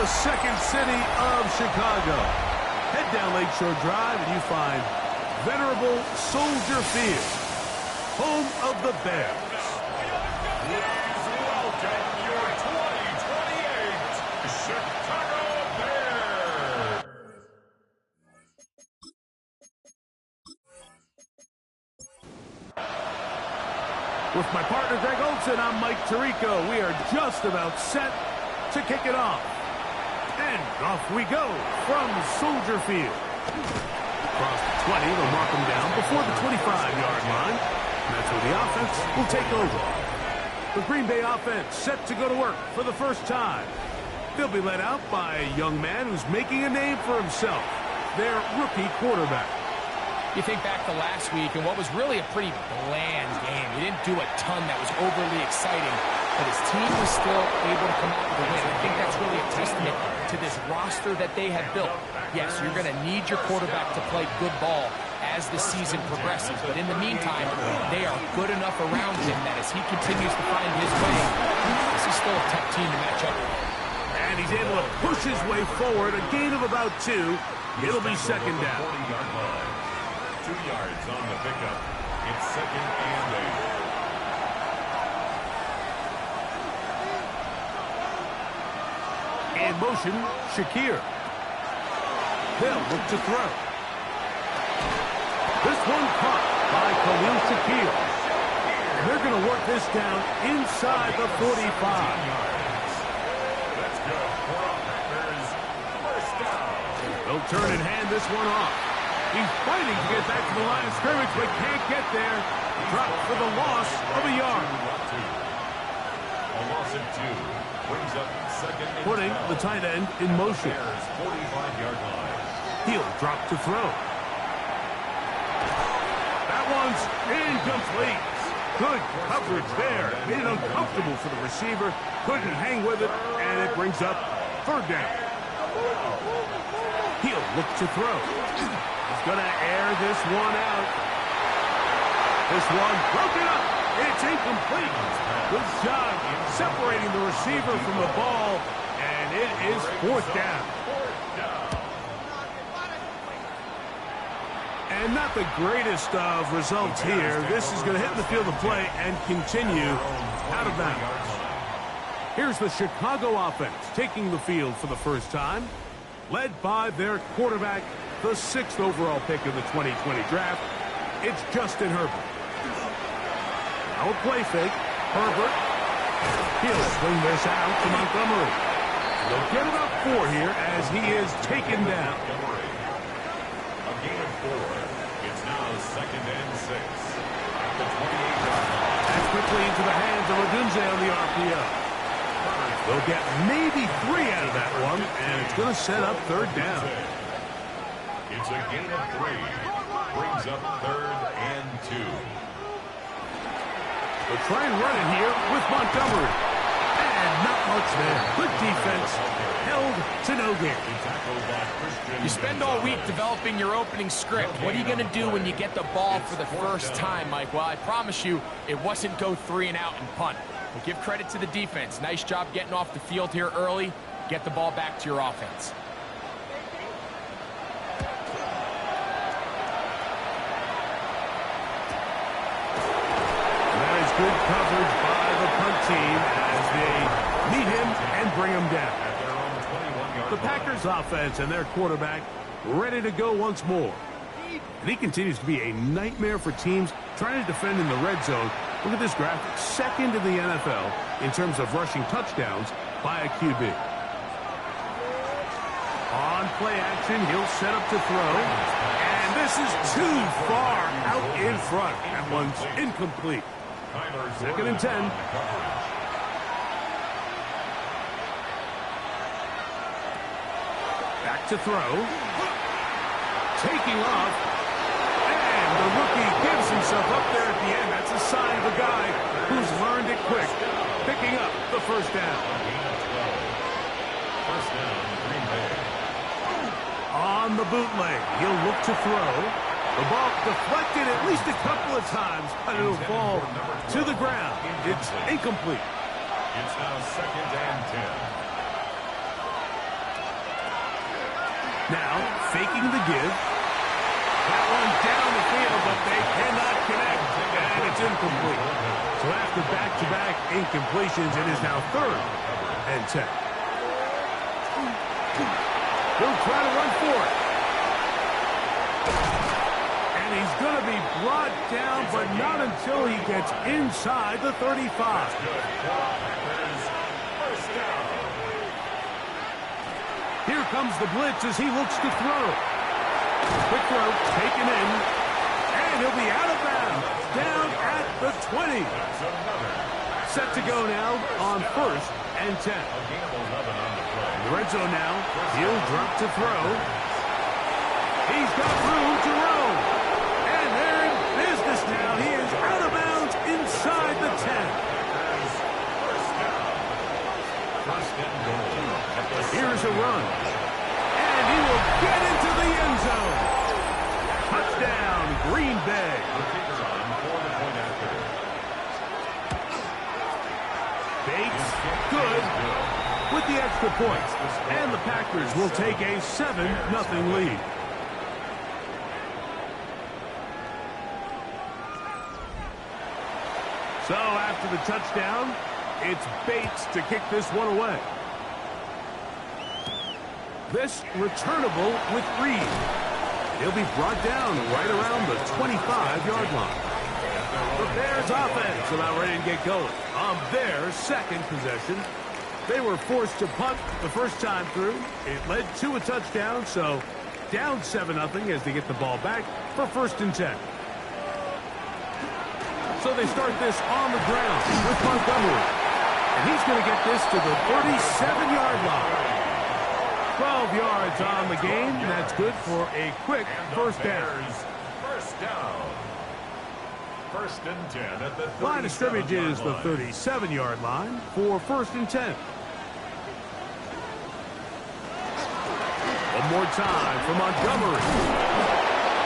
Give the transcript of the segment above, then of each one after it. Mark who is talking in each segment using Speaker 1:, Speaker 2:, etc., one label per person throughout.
Speaker 1: second city of Chicago. Head down Lakeshore Drive and you find venerable Soldier Field, home of the Bears.
Speaker 2: Please welcome your 2028 Chicago Bears.
Speaker 1: With my partner Greg Olson, I'm Mike Tirico. We are just about set to kick it off. And off we go from Soldier Field. Across the 20, they'll mark them down before the 25-yard line. And that's where the offense will take over. The Green Bay offense set to go to work for the first time. They'll be led out by a young man who's making a name for himself, their rookie quarterback.
Speaker 3: You think back to last week and what was really a pretty bland game. He didn't do a ton that was overly exciting, but his team was still able to come out with a win. I think that's really a testament to this roster that they have built. Yes, you're going to need your quarterback to play good ball as the season progresses, but in the meantime, they are good enough around him that as he continues to find his way, this is still a tough team to match up with.
Speaker 1: And he's able to push his way forward, a gain of about 2. It'll be second down.
Speaker 2: 2 yards on the pickup. It's second and 8.
Speaker 1: In motion, Shakir. They'll look to throw. This one caught by Khalil Shakir. And they're going to work this down inside the 45.
Speaker 2: Let's go for a Packers first down.
Speaker 1: They'll turn and hand this one off. He's fighting to get back to the line of scrimmage, but can't get there. Dropped for the loss of a yard.
Speaker 2: A loss of 2. Brings up second and
Speaker 1: Putting
Speaker 2: 12.
Speaker 1: the tight end in motion.
Speaker 2: Bears 45-yard line.
Speaker 1: He'll drop to throw. That one's incomplete. Good coverage there. Made it uncomfortable for the receiver. Couldn't hang with it, and it brings up third down. He'll look to throw. He's going to air this one out. This one broken up. It's incomplete. Good job separating the receiver from the ball, and it is fourth down. And not the greatest of results here. This is going to hit the field of play and continue out of bounds. Here's the Chicago offense taking the field for the first time, led by their quarterback, the 6th overall pick of the 2020 draft. It's Justin Herbert. Now a play fake. Herbert. He'll swing this out to Montgomery. They'll get about 4 here as he is taken down.
Speaker 2: A gain of 4. It's now second and 6. At the 28-yard line.
Speaker 1: That's quickly into the hands of Odunze on the RPO. They'll get maybe 3 out of that one, and it's going to set up third down.
Speaker 2: It's a gain of 3. Brings up third and 2.
Speaker 1: They'll try and run it here with Montgomery. And not much there. Good defense. Held to no gain.
Speaker 3: You spend all week developing your opening script. What are you going to do when you get the ball for the first time, Mike? Well, I promise you, it wasn't go 3 and out and punt. But give credit to the defense. Nice job getting off the field here early. Get the ball back to your offense.
Speaker 1: Good coverage by the punt team as they meet him and bring him down. The Packers offense and their quarterback ready to go once more. And he continues to be a nightmare for teams trying to defend in the red zone. Look at this graphic. 2nd in the NFL in terms of rushing touchdowns by a QB. On play action, he'll set up to throw. And this is too far out in front. That one's incomplete. Second and 10. Back to throw. Taking off. And the rookie gives himself up there at the end. That's a sign of a guy who's learned it quick. Picking up the first down.
Speaker 2: First down, Green Bay.
Speaker 1: On the bootleg, he'll look to throw. The ball deflected at least a couple of times, but it'll fall to the ground. It's incomplete.
Speaker 2: It's now second and 10.
Speaker 1: Now, faking the give. That one down the field, but they cannot connect, and it's incomplete. So after back-to-back incompletions, it is now 3rd and 10. He'll try to run for it. And he's going to be brought down, but not until he gets inside the 35. Here comes the blitz as he looks to throw. Quick throw, taken in, and he'll be out of bounds, down at the 20. Set to go now on 1st and 10. In the red zone now, he'll drop to throw. He's got room to roam. And they're in business now. He is out of bounds inside the 10. Here's a run. And he will get into the end zone. Touchdown, Green Bay. Bates, good, with the extra points. And the Packers will take a 7-0 lead. So after the touchdown, it's Bates to kick this one away. This returnable with Reed. He'll be brought down right around the 25-yard line. The Bears offense about ready to get going on their second possession. They were forced to punt the first time through. It led to a touchdown, so down 7-0 as they get the ball back for 1st and 10. So they start this on the ground with Montgomery. And he's going to get this to the 37-yard line. 12 yards on the game. That's good for a quick first down.
Speaker 2: First down. 1st and 10 at the
Speaker 1: Line of scrimmage is the 37-yard line for 1st and 10. One more time for Montgomery.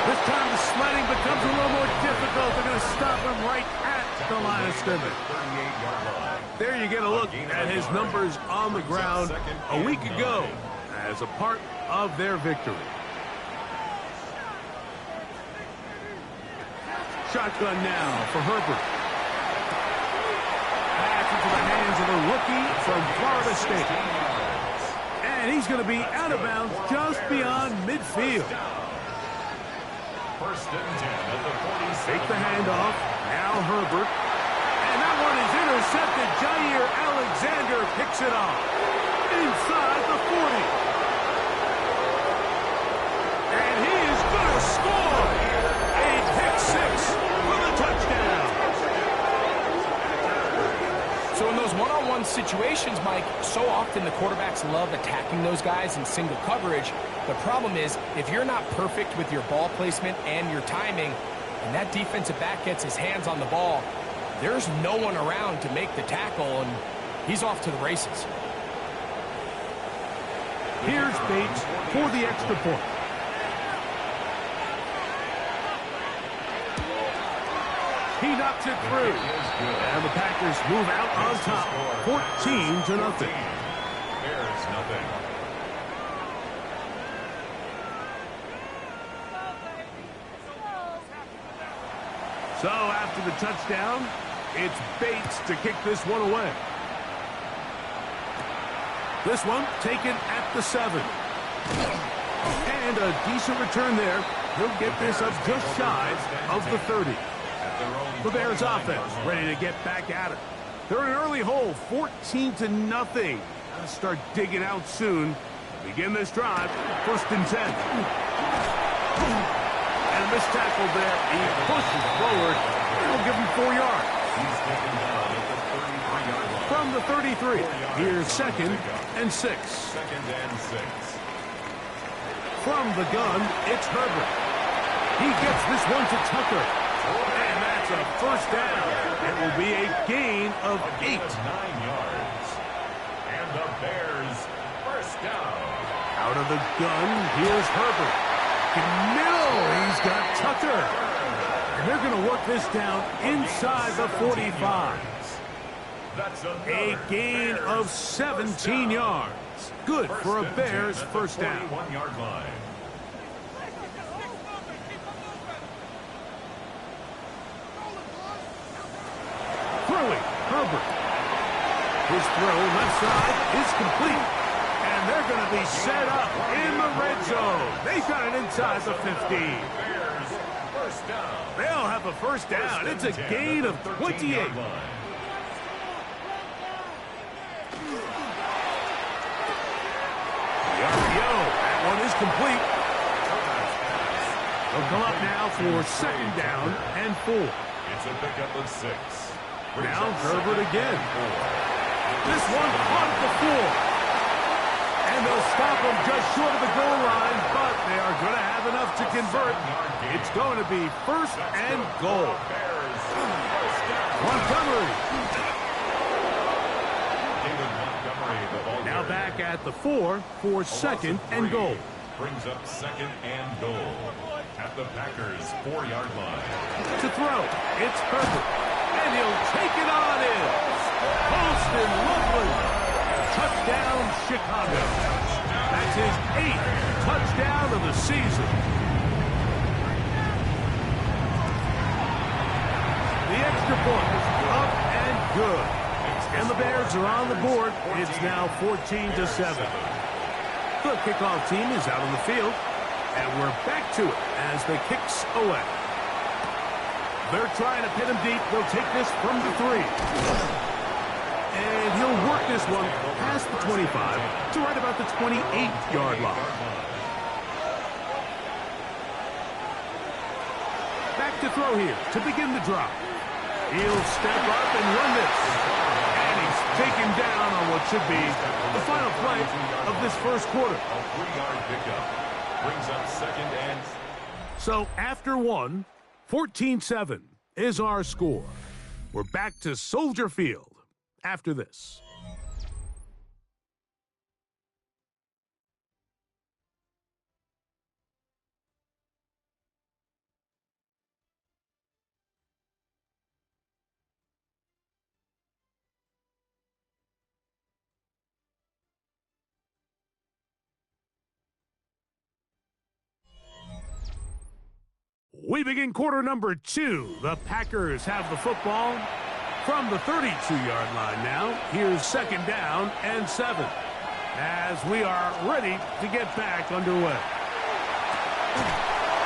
Speaker 1: This time the sledding becomes a little more difficult. They're going to stop him right at the line of scrimmage. There you get a look at his numbers on the ground a week ago as a part of their victory. Shotgun now for Herbert. Pass into the hands of a rookie from Florida State. And he's going to be out of bounds just beyond midfield.
Speaker 2: 1st and 10 at the 46.
Speaker 1: Take the handoff. Now Herbert. And that one is intercepted. Jair Alexander picks it off. Inside the 40. And he is going to score. A pick 6 for the touchdown.
Speaker 3: So in those one-on-one situations, Mike, so often the quarterbacks love attacking those guys in single coverage. The problem is, if you're not perfect with your ball placement and your timing, and that defensive back gets his hands on the ball, there's no one around to make the tackle, and he's off to the races.
Speaker 1: Here's Bates for the extra point. He knocks it through. And the Packers move out on top, 14-0.
Speaker 2: Bears nothing.
Speaker 1: So after the touchdown, it's Bates to kick this one away. This one taken at the 7. And a decent return there. He'll get this up just shy of the 30. The Bears offense ready to get back at it. They're in an early hole, 14-0. Gotta start digging out soon. Begin this drive, 1st and 10. And a missed tackle there. He pushes forward. It'll give him 4 yards. From the 33, here's 2nd and 6.
Speaker 2: 2nd and 6.
Speaker 1: From the gun, it's Herbert. He gets this one to Tucker. And that's a first down. It will be a gain of 8. 9
Speaker 2: yards. And the Bears first down.
Speaker 1: Out of the gun, here's Herbert. No, he's got Tucker. And they're going to work this down inside the 45.
Speaker 2: That's
Speaker 1: A gain of 17 yards. That's good for a Bears first down.
Speaker 2: 41-yard line.
Speaker 1: Throwing, Herbert. His throw left side is complete. And they're going to be set up in the red zone. They've got it inside the 15.
Speaker 2: Bears first down.
Speaker 1: They'll have a first down. It's a gain of 28. The RPO, that one is complete. They'll come up now for second down and 4.
Speaker 2: It's a pickup of 6.
Speaker 1: Now Herbert again. This one caught at the 4. And they'll stop him just short of the goal line, but they are going to have enough to convert. It's going to be first and goal. Montgomery. Now back at the 4 for second and goal.
Speaker 2: Brings up second and goal at the Packers' 4-yard line.
Speaker 1: To throw, it's Herbert. And he'll take it on in. Poston Loveland. Touchdown, Chicago. That's his 8th touchdown of the season. The extra point is up and good. And the Bears are on the board. It's now 14-7. The kickoff team is out on the field. And we're back to it as the kicks away. They're trying to pin him deep. They'll take this from the 3. And he'll work this one past the 25 to right about the 28-yard line. Back to throw here to begin the drop. He'll step up and run this. And he's taken down on what should be the final play of this first quarter.
Speaker 2: A 3-yard pickup brings up second and...
Speaker 1: So after 1, 14-7 is our score. We're back to Soldier Field after this. We begin quarter number 2. The Packers have the football from the 32-yard line now. Here's second down and 7 as we are ready to get back underway.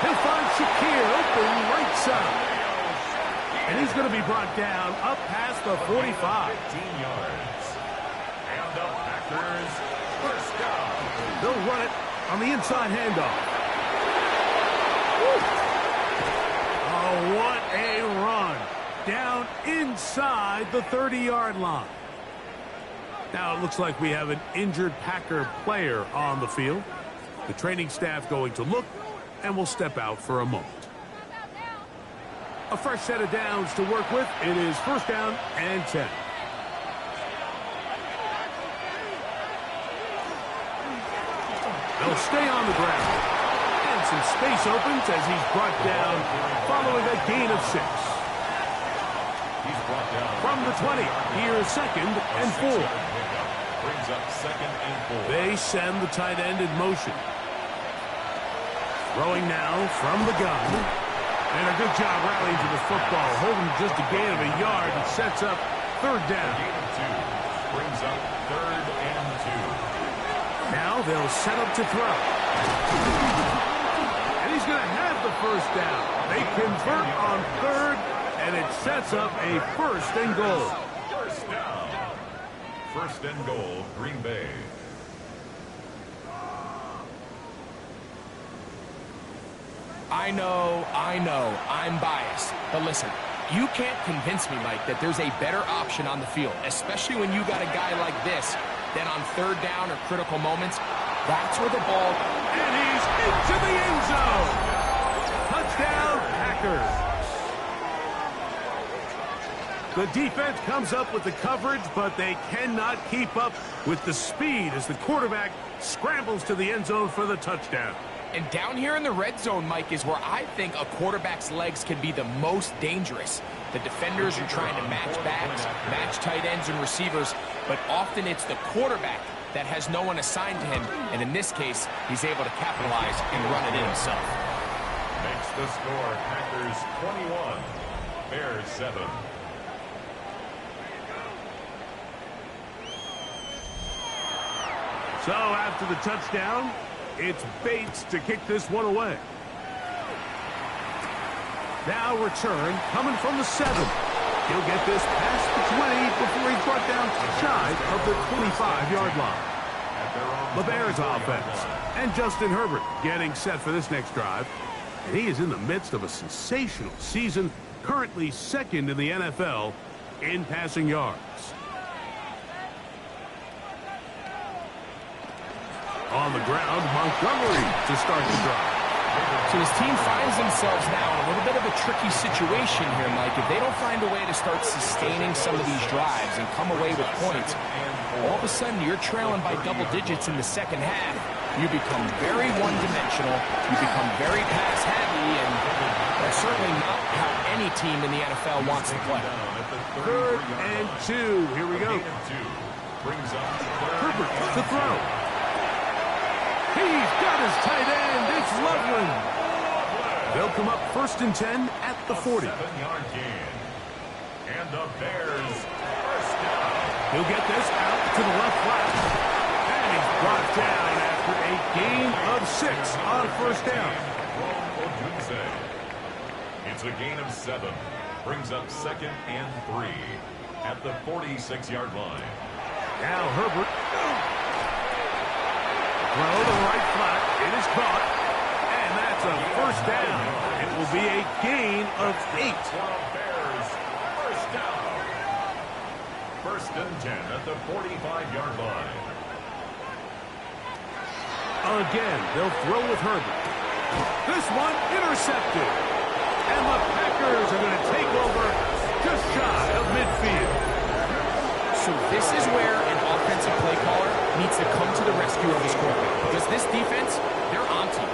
Speaker 1: He'll find Shakir open right side. And he's going to be brought down up past the 45.
Speaker 2: 15 yards. And the Packers first down.
Speaker 1: They'll run it on the inside handoff. Oh, what a run. Down inside the 30-yard line. Now it looks like we have an injured Packer player on the field. The training staff going to look and will step out for a moment. A fresh set of downs to work with. It is first down and 10. They'll stay on the ground. And some space opens as he's brought down following a gain of 6.
Speaker 2: He's brought down
Speaker 1: From the 20, here's second and 4.
Speaker 2: Brings up second and 4.
Speaker 1: They send the tight end in motion. Throwing now from the gun. And a good job rallying to the football. Holding just a gain of a yard. It sets up third down.
Speaker 2: Gain of 2. Brings up third and 2.
Speaker 1: Now they'll set up to throw. And he's going to have the first down. They convert on third, and it sets up a first and goal.
Speaker 2: First down. First and goal, Green Bay.
Speaker 3: I know, I'm biased. But listen, you can't convince me, Mike, that there's a better option on the field, especially when you got a guy like this, that on third down or critical moments, that's where the ball...
Speaker 1: And he's into the end zone. Touchdown, Packers. The defense comes up with the coverage, but they cannot keep up with the speed as the quarterback scrambles to the end zone for the touchdown.
Speaker 3: And down here in the red zone, Mike, is where I think a quarterback's legs can be the most dangerous. The defenders are trying to match backs, match tight ends and receivers, but often it's the quarterback that has no one assigned to him, and in this case, he's able to capitalize and run it in himself.
Speaker 2: Makes the score Packers 21, Bears 7.
Speaker 1: So after the touchdown, it's Bates to kick this one away. Now return coming from the 7. He'll get this past the 20 before he's brought down shy of the 25-yard line. The Bears offense and Justin Herbert getting set for this next drive. And he is in the midst of a sensational season, currently second in the NFL in passing yards. On the ground, Montgomery to start the drive.
Speaker 3: So his team finds themselves now in a little bit of a tricky situation here, Mike. If they don't find a way to start sustaining some of these drives and come away with points, all of a sudden you're trailing by double digits in the second half. You become very one-dimensional. You become very pass-heavy, and that's certainly not how any team in the NFL wants to play.
Speaker 1: 3rd and 2. Here we go. Herbert to throw. He's got his tight end. It's Loveland. They'll come up 1st and 10 at the 40.
Speaker 2: 7-yard gain. And the Bears first down.
Speaker 1: He'll get this out to the left flat. And he's brought down after a gain of 6 on 1st down.
Speaker 2: It's a gain of 7. Brings up 2nd and 3 at the 46-yard line.
Speaker 1: Now Herbert. Throw to the right flat. It is caught. And that's a 1st down. It will be a gain of 8.
Speaker 2: Bears first down. 1st and 10 at the 45-yard line.
Speaker 1: Again, they'll throw with Herbert. This one intercepted. And the Packers are going to take over just shy of midfield.
Speaker 3: So this is where an offensive play caller needs to come to the rescue of his quarterback. Because this defense, they're onto you.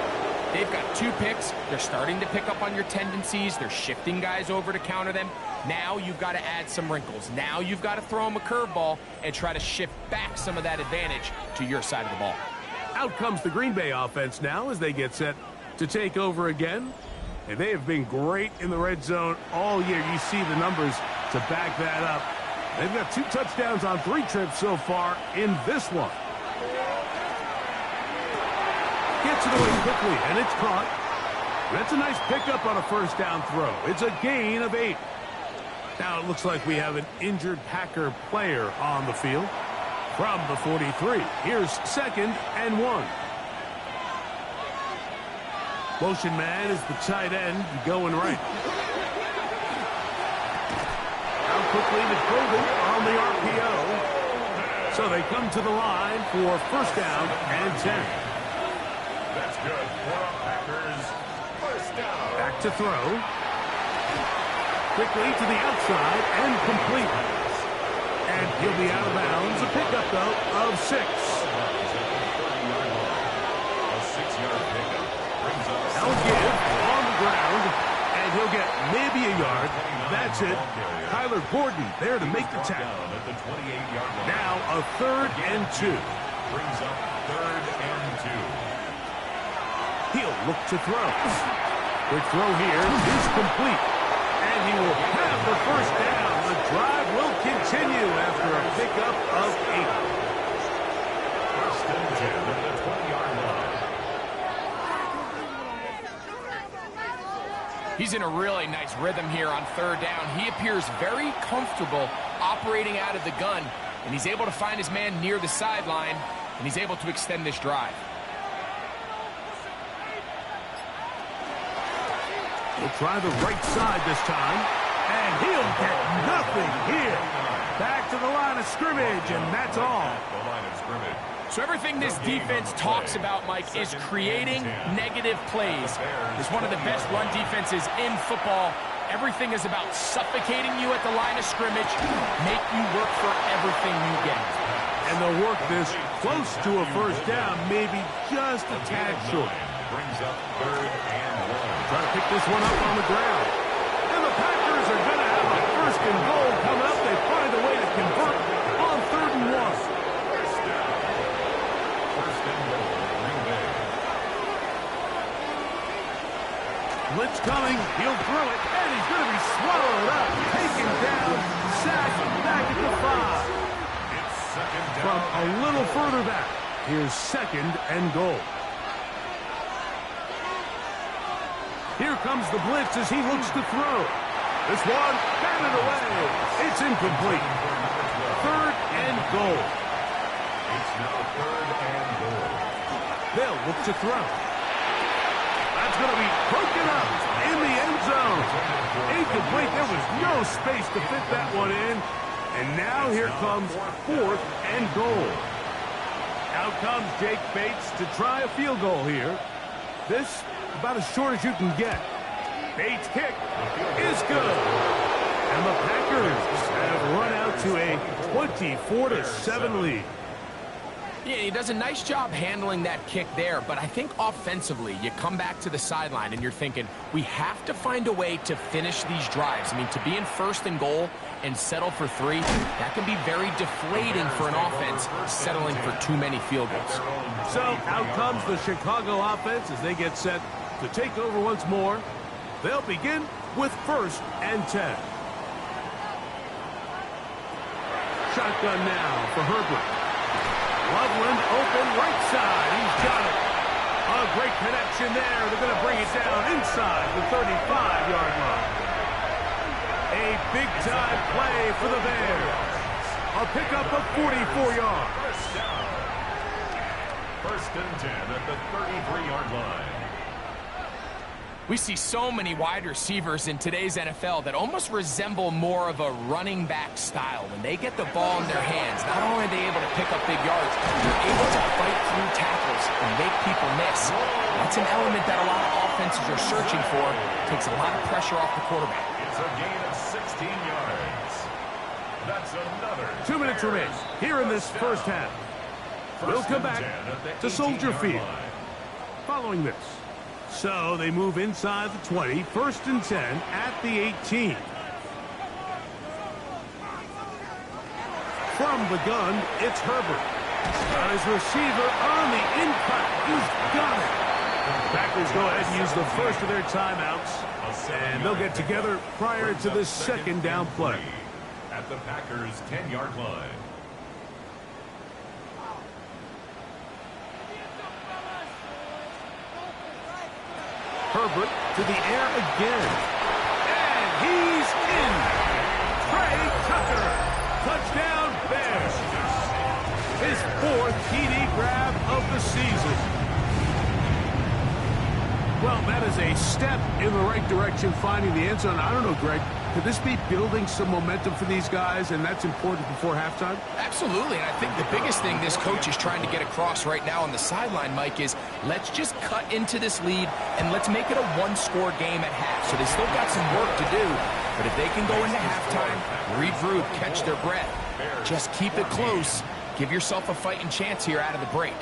Speaker 3: They've got 2 picks. They're starting to pick up on your tendencies. They're shifting guys over to counter them. Now you've got to add some wrinkles. Now you've got to throw them a curveball and try to shift back some of that advantage to your side of the ball.
Speaker 1: Out comes the Green Bay offense now as they get set to take over again. And they have been great in the red zone all year. You see the numbers to back that up. They've got 2 touchdowns on 3 trips so far in this one. Gets it away quickly, and it's caught. That's a nice pickup on a 1st down throw. It's a gain of 8. Now it looks like we have an injured Packer player on the field. From the 43, here's 2nd and 1. Motion man is the tight end going right. Quickly to Colgan on the RPO. So they come to the line for 1st down and 10.
Speaker 2: That's good for the Packers. 1st down.
Speaker 1: Back to throw. Quickly to the outside and complete. And he'll be out of bounds. A pickup, though, of 6.
Speaker 2: A 6-yard pickup. Brings up
Speaker 1: They'll give on the ground. And he'll get maybe a yard. That's it. Kyler Gordon there to make the tackle.
Speaker 2: At the 28-yard line.
Speaker 1: Now a 3rd and 2.
Speaker 2: Brings up 3rd and 2.
Speaker 1: He'll look to throw. Quick throw here is complete. And he will have the 1st down. The drive will continue after a pickup of 8.
Speaker 2: 1st and 10 at the 20-yard line.
Speaker 3: He's in a really nice rhythm here on 3rd down. He appears very comfortable operating out of the gun, and he's able to find his man near the sideline, and he's able to extend this drive.
Speaker 1: He'll try the right side this time, and he'll get nothing here. Back to the line of scrimmage, and that's all.
Speaker 2: The line of scrimmage.
Speaker 3: So everything this defense talks about, Mike, is creating negative plays. It's one of the best run defenses in football. Everything is about suffocating you at the line of scrimmage, make you work for everything you get.
Speaker 1: And they'll work this close to a 1st down, maybe just a tad short.
Speaker 2: Brings up 3rd and 1.
Speaker 1: Try to pick this one up on the ground. And the Packers are going to have a 1st and goal come up. They find a way to convert on 3rd and 1. coming. He'll throw it, and he's going to be swallowed up, taken down, sacked back at the 5.
Speaker 2: It's second down.
Speaker 1: From a little further back, here's second and goal. Here comes the blitz as he looks to throw. This one, batted away. It's incomplete. Third and goal.
Speaker 2: It's now third and goal.
Speaker 1: They'll look to throw. That's going to be broken up in the end zone. Incomplete. There was no space to fit that one in. And now here comes fourth and goal. Out comes Jake Bates to try a field goal here. This about as short as you can get. Bates' kick is good. And the Packers have run out to a 24-7 lead.
Speaker 3: Yeah, he does a nice job handling that kick there, but I think offensively, you come back to the sideline and you're thinking, we have to find a way to finish these drives. I mean, to be in first and goal and settle for 3, that can be very deflating for an offense settling for too many field goals.
Speaker 1: So out comes the Chicago offense as they get set to take over once more. They'll begin with first and 10. Shotgun now for Herbert. Loveland open right side. He's got it. A great connection there. They're going to bring it down inside the 35-yard line. A big-time play for the Bears. A pickup of 44 yards.
Speaker 2: First and 10 at the 33-yard line.
Speaker 3: We see so many wide receivers in today's NFL that almost resemble more of a running back style. When they get the ball in their hands, not only are they able to pick up big yards, they're able to fight through tackles and make people miss. That's an element that a lot of offenses are searching for. Takes a lot of pressure off the quarterback.
Speaker 2: It's a gain of 16 yards. That's another.
Speaker 1: 2 minutes remaining here in this first half. We'll come back to Soldier Field following this. So they move inside the 20, first and 10 at the 18. From the gun, it's Herbert. Got his receiver on the in-cut. He's got it. The Packers go ahead and use the first of their timeouts, and they'll get together prior to this second down play.
Speaker 2: At the Packers' 10-yard line.
Speaker 1: Herbert to the air again. And he's in. Trey Tucker. Touchdown Bears. His 4th TD grab of the season. Well, that is a step in the right direction, finding the end zone. I don't know, Greg. Could this be building some momentum for these guys, and that's important before halftime?
Speaker 3: Absolutely, and I think the biggest thing this coach is trying to get across right now on the sideline, Mike, is let's just cut into this lead, and let's make it a one-score game at half. So they still got some work to do, but if they can go into halftime, regroup, catch their breath, just keep it close, give yourself a fighting chance here out of the break.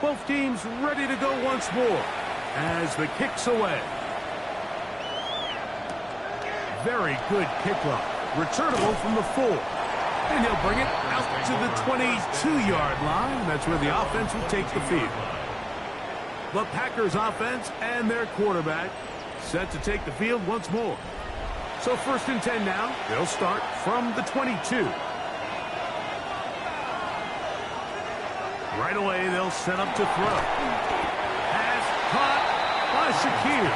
Speaker 1: Both teams ready to go once more as the kick's away. Very good kickoff. Returnable from the 4. And he'll bring it out to the 22-yard line. That's where the offense will take the field. The Packers offense and their quarterback set to take the field once more. So first and 10 now. They'll start from the 22. Right away, they'll set up to throw. Pass caught by Shakir.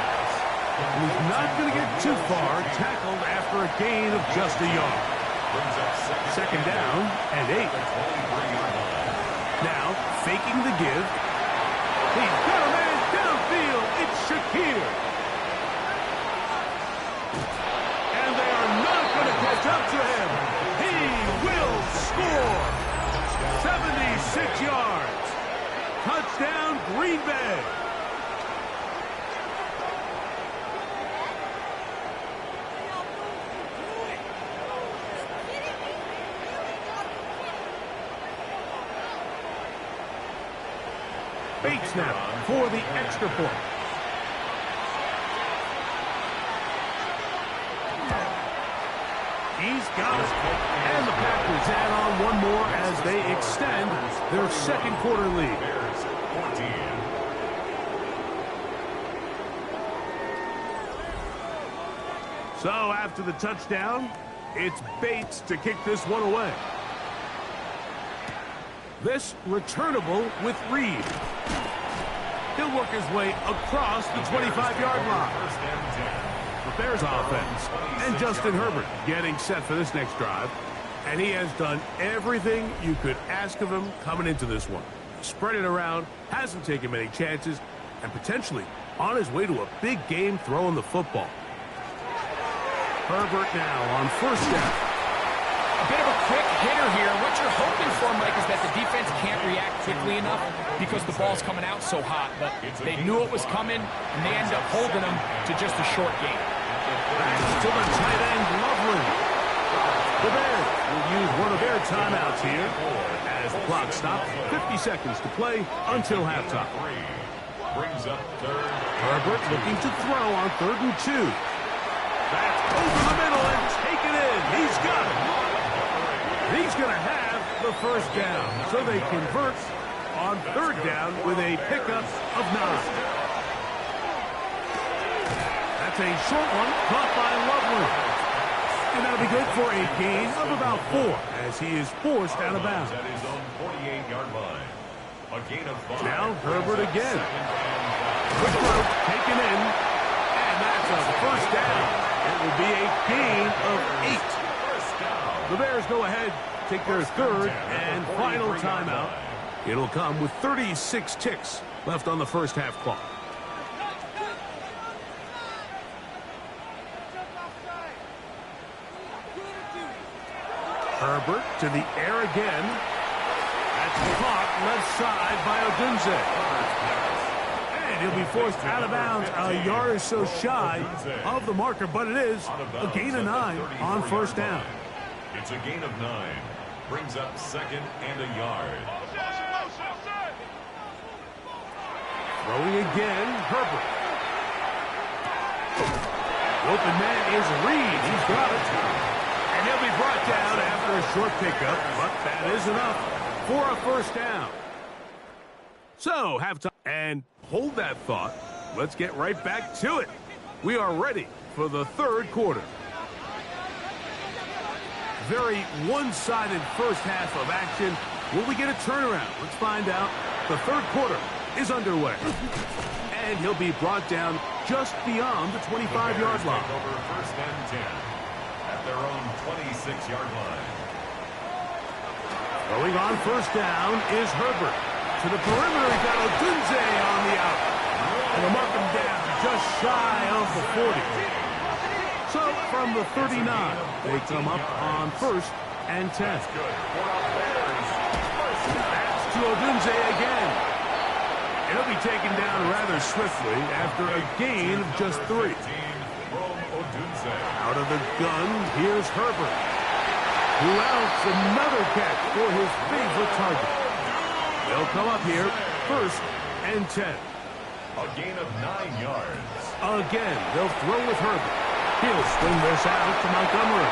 Speaker 1: And he's not going to get too far, tackled after a gain of just a yard. Second down and 8. Now, faking the give. He's got a man downfield. It's Shakir. And they are not going to catch up to him. He will score. 76 yards. Touchdown, Green Bay. Bates now for the extra point. He's got it. And the Packers add on one more as they extend their second quarter lead. So after the touchdown, it's Bates to kick this one away. This returnable with Reed. He'll work his way across the 25-yard line. The Bears offense and Justin Herbert getting set for this next drive. And he has done everything you could ask of him coming into this one. Spread it around, hasn't taken many chances, and potentially on his way to a big game throwing the football. Herbert now on first down.
Speaker 3: A bit of a quick hitter here. What you're hoping for, Mike, is that the defense can't react quickly enough because the ball's coming out so hot. But they knew it was coming, and they end up holding them to just a short game.
Speaker 1: Back to the tight end, Loveland. The Bears will use one of their timeouts here as the clock stops. 50 seconds to play until halftime.
Speaker 2: Brings up third.
Speaker 1: Herbert looking to throw on 3rd and 2. That's over the middle and taken in. He's got it. He's going to have the first down. So they convert on 3rd down with a pickup of 9. That's a short one caught by Loveland. And that'll be good for a gain of about 4 as he is forced out of bounds.
Speaker 2: At his own 48-yard line. A gain of 5.
Speaker 1: Now Herbert again. Quick throw taken in. And that's a first down. It will be a gain of 8. The Bears go ahead, take their 3rd and final timeout. It'll come with 36 ticks left on the first half clock. Herbert to the air again. That's caught left side by Odunze. And he'll be forced out of bounds a yard or so shy of the marker, but it is a gain of 9 on first down.
Speaker 2: It's a gain of 9. Brings up 2nd and a yard.
Speaker 1: Throwing again, Herbert. The open man is Reed. He's got it. And he'll be brought down after a short pickup, but that is enough for a first down. So, halftime. And hold that thought. Let's get right back to it. We are ready for the 3rd quarter. Very one-sided first half of action. Will we get a turnaround? Let's find out. The 3rd quarter is underway. And he'll be brought down just beyond the 25-yard line.
Speaker 2: Over 1st and 10 at their own 26-yard line.
Speaker 1: Going on first down is Herbert. To the perimeter, he got Odunze on the out. And they'll mark him down just shy of the 40. So from the 39, they come up on 1st and 10.
Speaker 2: That's good.
Speaker 1: That's to Odunze again. He'll be taken down rather swiftly after a gain of just 3. Out of the gun, here's Herbert. Who else? Another catch for his favorite target. They'll come up here 1st and 10.
Speaker 2: A gain of 9 yards.
Speaker 1: Again, they'll throw with Herbert. He'll swing this out to Montgomery.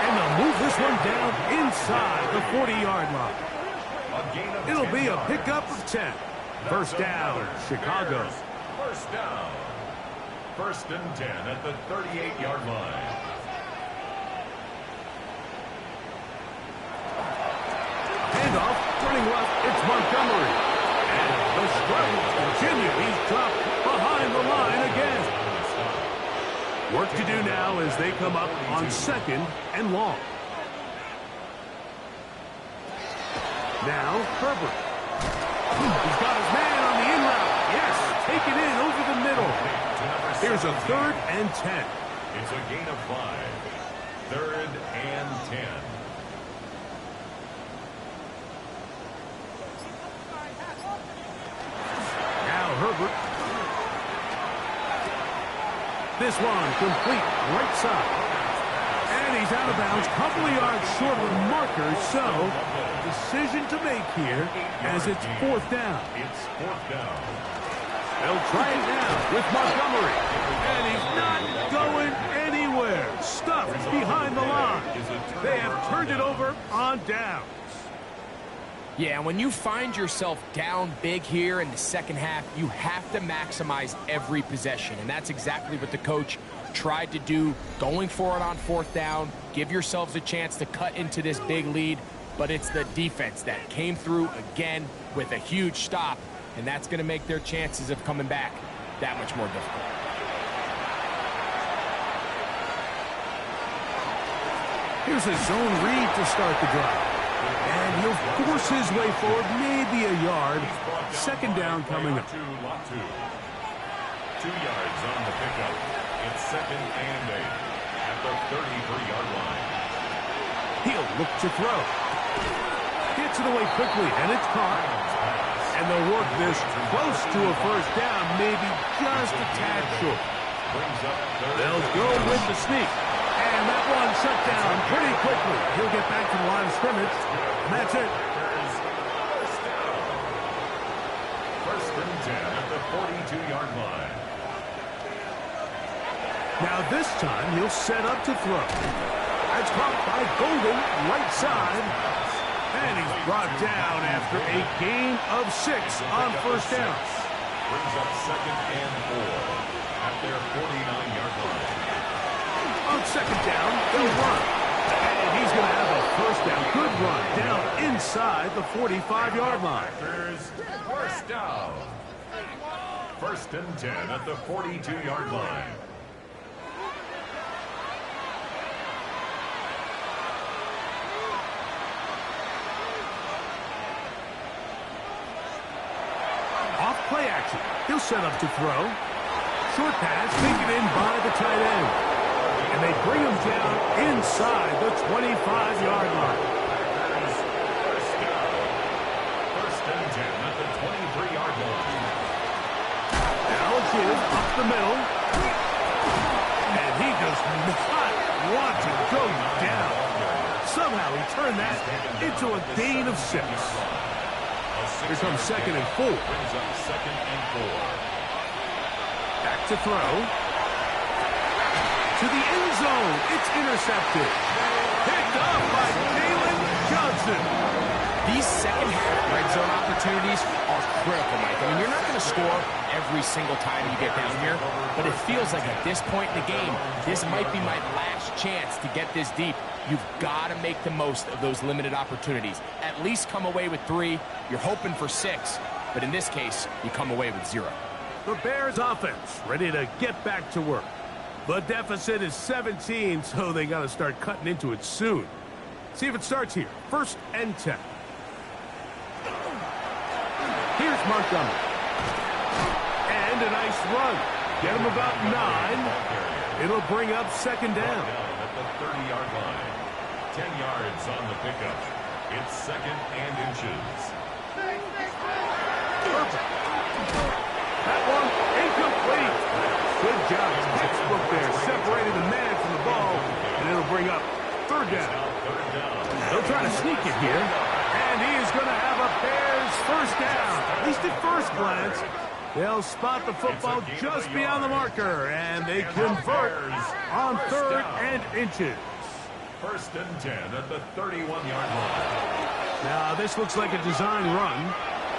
Speaker 1: And they'll move this one down inside the 40-yard line. It'll be a pickup of 10. First down, Chicago.
Speaker 2: First down. 1st and 10 at the 38-yard line.
Speaker 1: Handoff, turning left, it's Montgomery. And the struggles continue. He's dropped behind the line again. Work to do now as they come up on 2nd and long. Now, Herbert. He's got his man on the in route. Yes, take it in over the middle. Here's a 3rd and 10.
Speaker 2: It's a gain of 5. 3rd and 10.
Speaker 1: Now Herbert. This one complete right side. And he's out of bounds, couple of yards short of the marker, so decision to make here as it's 4th down.
Speaker 2: It's 4th down.
Speaker 1: They'll try it now with Montgomery. And he's not going anywhere. Stuffed behind the line. They have turned it over on downs.
Speaker 3: Yeah, when you find yourself down big here in the second half, you have to maximize every possession, and that's exactly what the coach tried to do, going for it on fourth down, give yourselves a chance to cut into this big lead, but it's the defense that came through again with a huge stop, and that's going to make their chances of coming back that much more difficult.
Speaker 1: Here's a zone read to start the drive. And he'll force his way forward, maybe a yard. Second down coming up.
Speaker 2: 2 yards on the pickup. It's second and 8 at the 33-yard line.
Speaker 1: He'll look to throw. Gets it away quickly, and it's caught. And they'll work this close to a first down, maybe just a tad short. They'll go with the sneak. And that one shut down pretty quickly. He'll get back to the line of scrimmage, and that's it.
Speaker 2: First and 10 at the 42-yard line.
Speaker 1: Now this time he'll set up to throw. That's caught by Golden, right side. And he's brought down after a gain of 6 on first down.
Speaker 2: Brings up second and 4 at their 49-yard line.
Speaker 1: On second down, they'll run. And he's going to have a first down. Good run down inside the 45-yard line.
Speaker 2: First down. First and 10 at the 42-yard line.
Speaker 1: Off play action. He'll set up to throw. Short pass taken in by the tight end. And they bring him down inside the 25-yard line.
Speaker 2: First and 10 at the 23-yard line.
Speaker 1: Now give up the middle. And he does not want to go down. Somehow he turned that into a gain of 6. Here comes second and 4.
Speaker 2: Brings up second and 4.
Speaker 1: Back to throw. To the end zone. It's intercepted. Picked up by Jalen Johnson.
Speaker 3: These second half red zone opportunities are critical, Mike. I mean, you're not going to score every single time you get down here, but it feels like at this point in the game, this might be my last chance to get this deep. You've got to make the most of those limited opportunities. At least come away with 3. You're hoping for 6, but in this case, you come away with 0.
Speaker 1: The Bears offense ready to get back to work. The deficit is 17, so they got to start cutting into it soon. See if it starts here. First and 10. Here's Montgomery. And a nice run. Get him about 9. It'll bring up second down.
Speaker 2: At the 30-yard line. 10 yards on the pickup. It's second and inches.
Speaker 1: Perfect. That one incomplete. Good job. Textbook there. Separating the man from the ball. And it'll bring up third down. They'll try to sneak it here. And he is going to have a Bears first down. At least at first glance. They'll spot the football just beyond the marker. And they convert on third and inches.
Speaker 2: First and 10 at the 31-yard line.
Speaker 1: Now this looks like a design run.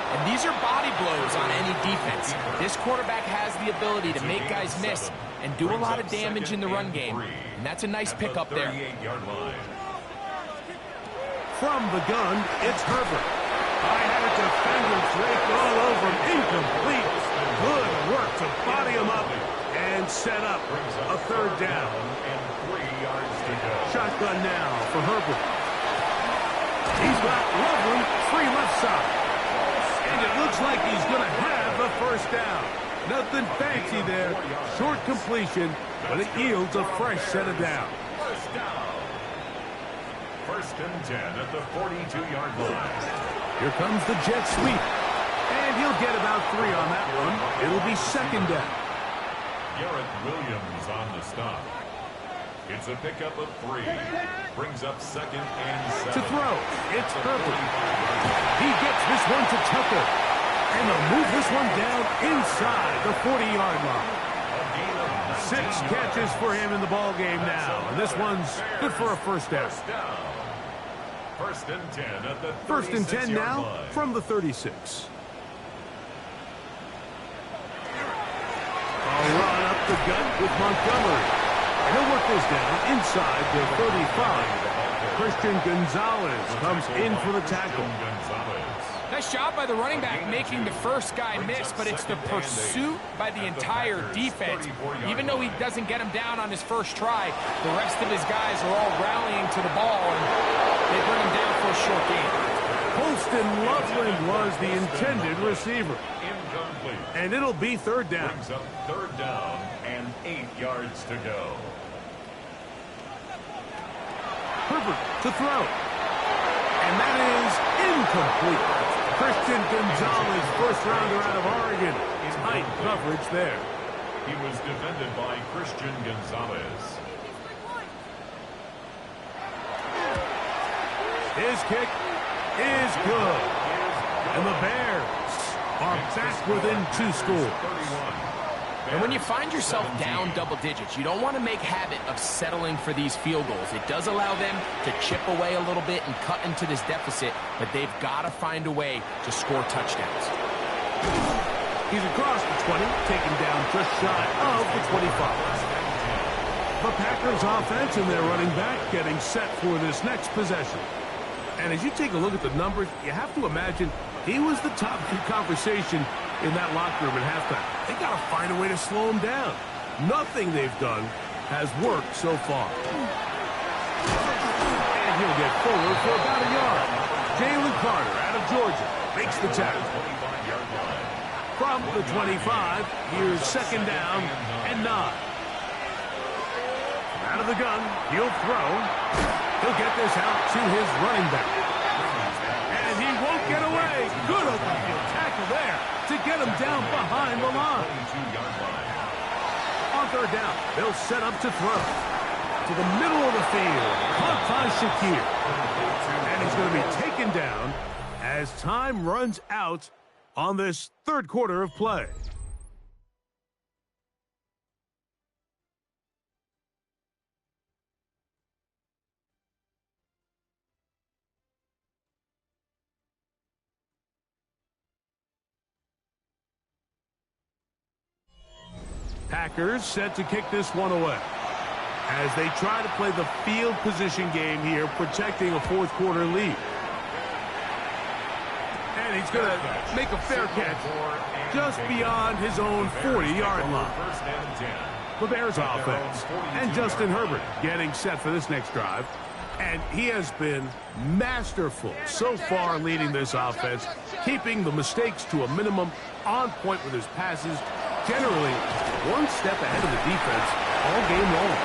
Speaker 3: And these are body blows on any defense. This quarterback has the ability to make guys miss and do a lot of damage in the run game. And that's a nice pickup there.
Speaker 1: From the gun, it's Herbert. I had a defender draped all over him. Incomplete. Good work to body him up and set up a third down.
Speaker 2: And 3 yards to go.
Speaker 1: Shotgun now for Herbert. He's got Loveland free left side. And it looks like he's going to have the first down. Nothing fancy there. Short completion, but it yields a fresh set of downs.
Speaker 2: First down. First and 10 at the 42-yard line.
Speaker 1: Here comes the jet sweep. And he'll get about 3 on that one. It'll be second down.
Speaker 2: Garrett Williams on the stop. It's a pickup of 3. Brings up second and 7.
Speaker 1: To throw, it's Herbert. He gets this one to Tucker. And they'll move this one down inside the 40-yard line. 6 catches for him in the ball game now. And this one's good for a first down.
Speaker 2: First and 10 at the 36-yard
Speaker 1: First and 10 now
Speaker 2: line.
Speaker 1: from the 36. A run up the gut with Montgomery. And he'll work this down inside the 35. Christian Gonzalez comes in for the tackle.
Speaker 3: Nice job by the running back making the first guy miss, but it's the pursuit by the entire defense. Even though he doesn't get him down on his first try, the rest of his guys are all rallying to the ball, and they bring him down for a short gain.
Speaker 1: Holston Loveland was the intended receiver.
Speaker 2: Incomplete.
Speaker 1: And it'll be third down.
Speaker 2: Brings up third down and 8 yards to go.
Speaker 1: Herbert to throw. And that is incomplete. Christian Gonzalez, first rounder out of Oregon. Tight coverage there.
Speaker 2: He was defended by Christian Gonzalez.
Speaker 1: His kick is good. And the Bears are back within 2 scores.
Speaker 3: And when you find yourself down double digits, you don't want to make habit of settling for these field goals. It does allow them to chip away a little bit and cut into this deficit, but they've got to find a way to score touchdowns.
Speaker 1: He's across the 20, taken down just shy of the 25. The Packers offense and their running back getting set for this next possession. And as you take a look at the numbers, you have to imagine he was the top conversation in that locker room at halftime. They got to find a way to slow him down. Nothing they've done has worked so far. And he'll get forward for about a yard. Jalen Carter out of Georgia makes the tackle. From the 25, here's second down and 9. Out of the gun, he'll throw. He'll get this out to his running back. And he won't get away. Good open field tackle there to get him down behind the line. On third down, they'll set up to throw. To the middle of the field, caught by Shakir. And he's going to be taken down as time runs out on this third quarter of play. Packers set to kick this one away as they try to play the field position game here, protecting a fourth quarter lead. And he's going to make a fair catch just beyond his own 40-yard line. The Bears offense and Justin Herbert getting set for this next drive. And he has been masterful so far leading this offense, keeping the mistakes to a minimum, on point with his passes, generally one step ahead of the defense all game long.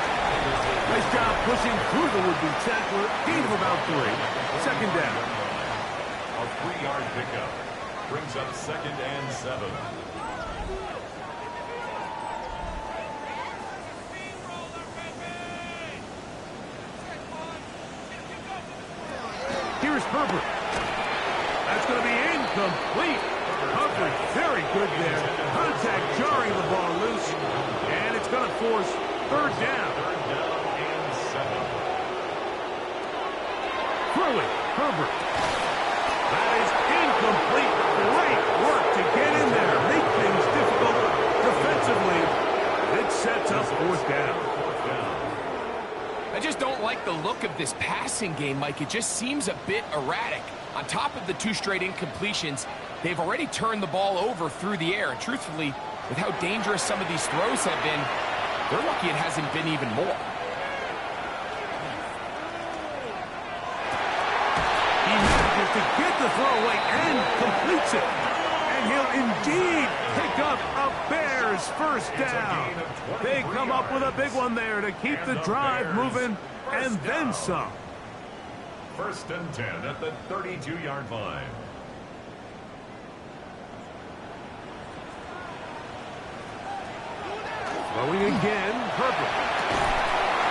Speaker 1: Nice job pushing through the would-be tackler. Gain of about 3. Second down.
Speaker 2: A 3-yard pickup brings up second and 7.
Speaker 1: Here's Herbert. That's going to be incomplete. Coverage very good there. Contact jarring the ball loose. And it's going to force third down.
Speaker 2: Third down and 7.
Speaker 1: Throwing Herbert. That is incomplete. Great work to get in there. Make things difficult defensively. It sets up fourth down.
Speaker 3: I just don't like the look of this passing game, Mike. It just seems a bit erratic. On top of the 2 straight incompletions, they've already turned the ball over through the air. And truthfully, with how dangerous some of these throws have been, they're lucky it hasn't been even more.
Speaker 1: He manages to get the throw away and completes it. And he'll indeed pick up a Bears first down. They come up with a big one there to keep the drive moving and then some.
Speaker 2: First and 10 at the 32-yard line.
Speaker 1: Throwing again, Herbert.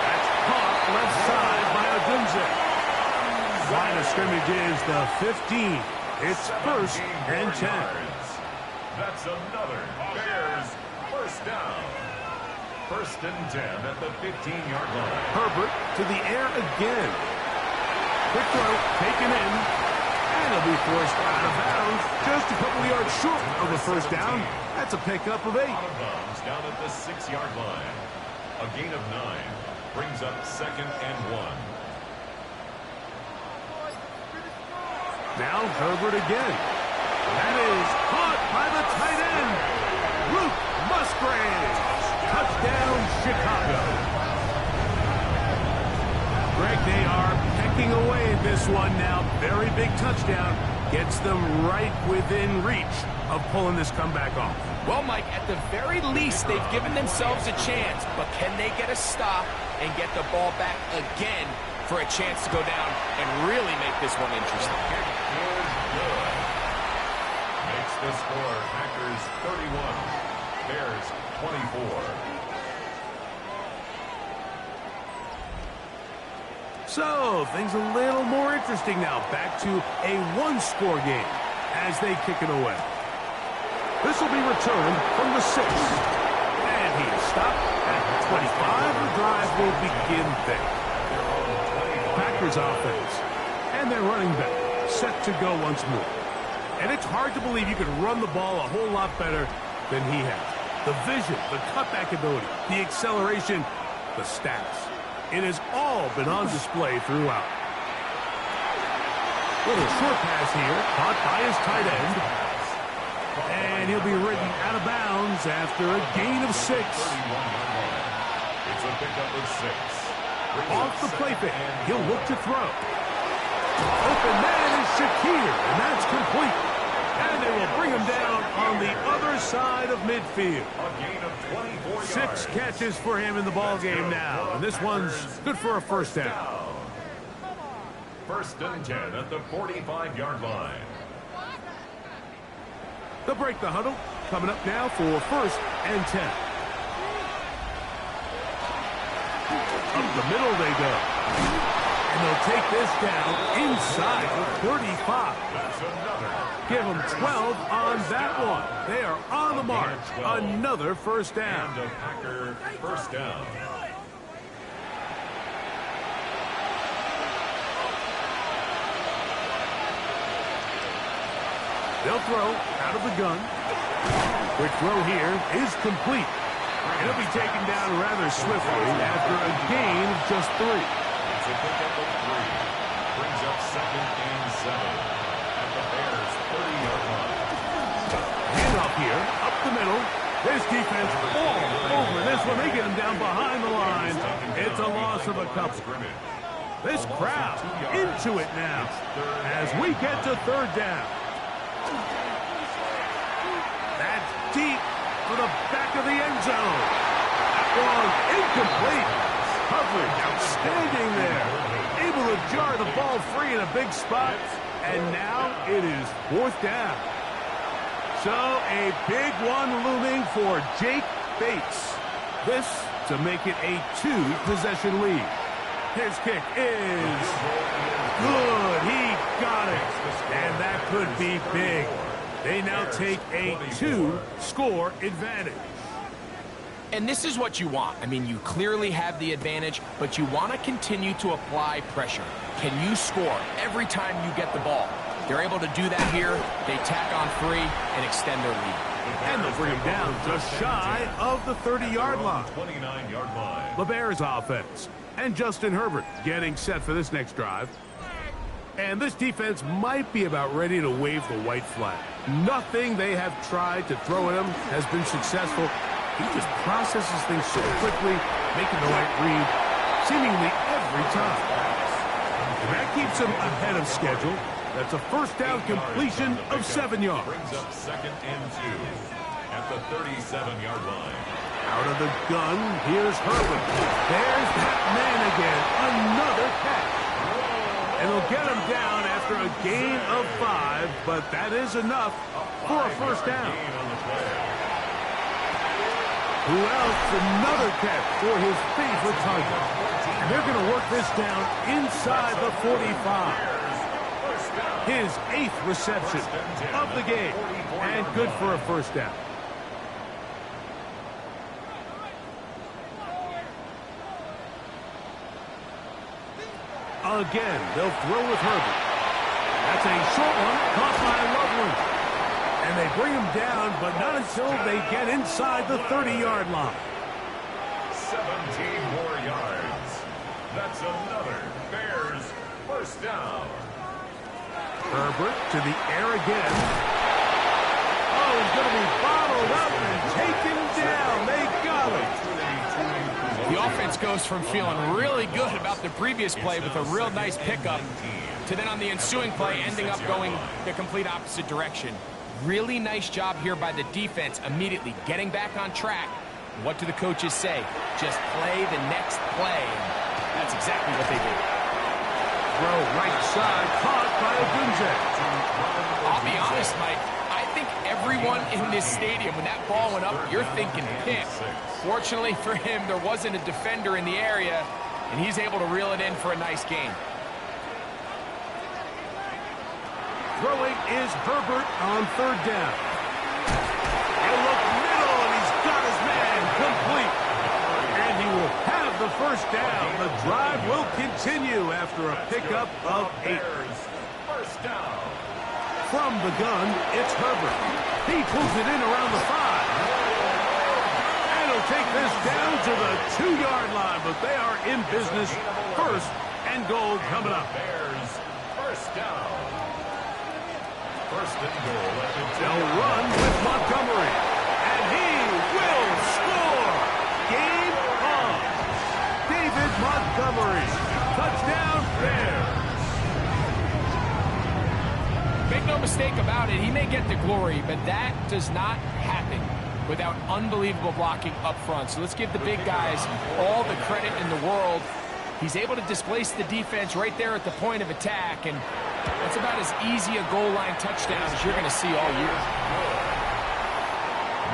Speaker 1: That's caught left side by Odunze. Line of scrimmage is the 15. It's first and 10.
Speaker 2: That's another Bears first down. First and 10 at the 15-yard line.
Speaker 1: Herbert to the air again. Quick throw, taken in, and he'll be forced out of bounds. Just a couple yards short of the first down. That's a pickup of 8.
Speaker 2: Out of bounds down at the 6-yard line. A gain of 9 brings up 2nd and 1.
Speaker 1: Now Herbert again. That is caught by the tight end, Luke Musgrave. Touchdown, Chicago. Greg, they are pecking away at this one now. Very big touchdown. Gets them right within reach of pulling this comeback off.
Speaker 3: Well, Mike, at the very least, they've given themselves a chance. But can they get a stop and get the ball back again for a chance to go down and really make this one interesting?
Speaker 2: Good. Makes the score Packers 31, Bears 24.
Speaker 1: So, things a little more interesting now. Back to a one-score game as they kick it away. This will be returned from the 6. And he is stopped at the 25. The drive will begin there. Packers offense and their running back set to go once more. And it's hard to believe you can run the ball a whole lot better than he has. The vision, the cutback ability, the acceleration, the stats. It has all been on display throughout. Little short pass here, caught by his tight end. And he'll be ridden out of bounds after a gain of 6.
Speaker 2: It's a pickup of 6.
Speaker 1: Off the play fake, he'll look to throw. Open man is Shakir, and that's complete. And they will bring him down on the other side of midfield.
Speaker 2: A gain of 24
Speaker 1: 6
Speaker 2: yards.
Speaker 1: catches for him in the ball game now, and this one's good for a first down.
Speaker 2: 1st and 10 at the 45-yard line.
Speaker 1: They'll break the huddle. Coming up now for 1st and 10. Up the middle they go. And they'll take this down inside the 35.
Speaker 2: That's another.
Speaker 1: Give them 12 on that one. They are on the mark. Another first down.
Speaker 2: And a Packer first down.
Speaker 1: They'll throw out of the gun. Quick throw here is complete. And he'll be taken down rather swiftly after a gain of just 3.
Speaker 2: It's a pickup of 3. Brings up 2nd and 7 at the Bears 30-yard line.
Speaker 1: Handoff here, up the middle. This defense all over this one. They get him down behind the line. It's a loss of a couple. This crowd into it now as we get to 3rd down. That's deep for the back of the end zone. That one incomplete. Coverage outstanding there. Able to jar the ball free in a big spot. And now it is 4th down. So a big one looming for Jake Bates. This to make it a 2-possession lead. His kick is good. He got it. And that could be big. They now take a 2-score advantage.
Speaker 3: And this is what you want. I mean, you clearly have the advantage, but you want to continue to apply pressure. Can you score every time you get the ball? They're able to do that here. They tack on 3 and extend their lead.
Speaker 1: And they'll bring him down just shy of the 30-yard line.
Speaker 2: 29-yard line.
Speaker 1: The Bears offense. And Justin Herbert getting set for this next drive. And this defense might be about ready to wave the white flag. Nothing they have tried to throw at him has been successful. He just processes things so quickly, making the right read, seemingly every time. And that keeps him ahead of schedule. That's a first down completion of 7 yards.
Speaker 2: Brings up 2nd and 2 at the 37-yard line.
Speaker 1: Out of the gun, here's Herbert. There's that man again. Another catch. And they'll get him down after a gain of 5, but that is enough for a first down. Who else? Another catch for his favorite target. And they're going to work this down inside the 45. His 8th reception of the game. And good for a first down. again. They'll throw with Herbert. That's a short one, caught by Loveland. And they bring him down, but not until they get inside the 30-yard line.
Speaker 2: 17 more yards. That's another Bears first down.
Speaker 1: Herbert to the air again. Oh, he's going to be bottled up and taken down. They got him.
Speaker 3: The offense goes from feeling really good about the previous play with a real nice pickup to then on the ensuing play ending up going the complete opposite direction. Really nice job here by the defense immediately getting back on track. What do the coaches say? Just play the next play. And that's exactly what they did.
Speaker 1: Throw right side, caught by Odunze.
Speaker 3: I'll be honest, Mike. I think everyone in this stadium, when that ball went up, you're thinking pick. Fortunately for him, there wasn't a defender in the area, and he's able to reel it in for a nice gain.
Speaker 1: Throwing is Herbert on third down. He'll look middle, and he's got his man complete. And he will have the first down. The drive will continue after a pickup of 8.
Speaker 2: First down.
Speaker 1: From the gun, it's Herbert. He pulls it in around the 5. And he'll take this down to the 2-yard line, but they are in business. First and goal coming up.
Speaker 2: Bears first down. First and goal at the 2.
Speaker 1: They'll run with Montgomery. And he will score. Game on. David Montgomery. Touchdown, Bears.
Speaker 3: Make no mistake about it, he may get the glory, but that does not happen without unbelievable blocking up front. So let's give the big guys all the credit in the world. He's able to displace the defense right there at the point of attack, and that's about as easy a goal line touchdown as you're going to see all year.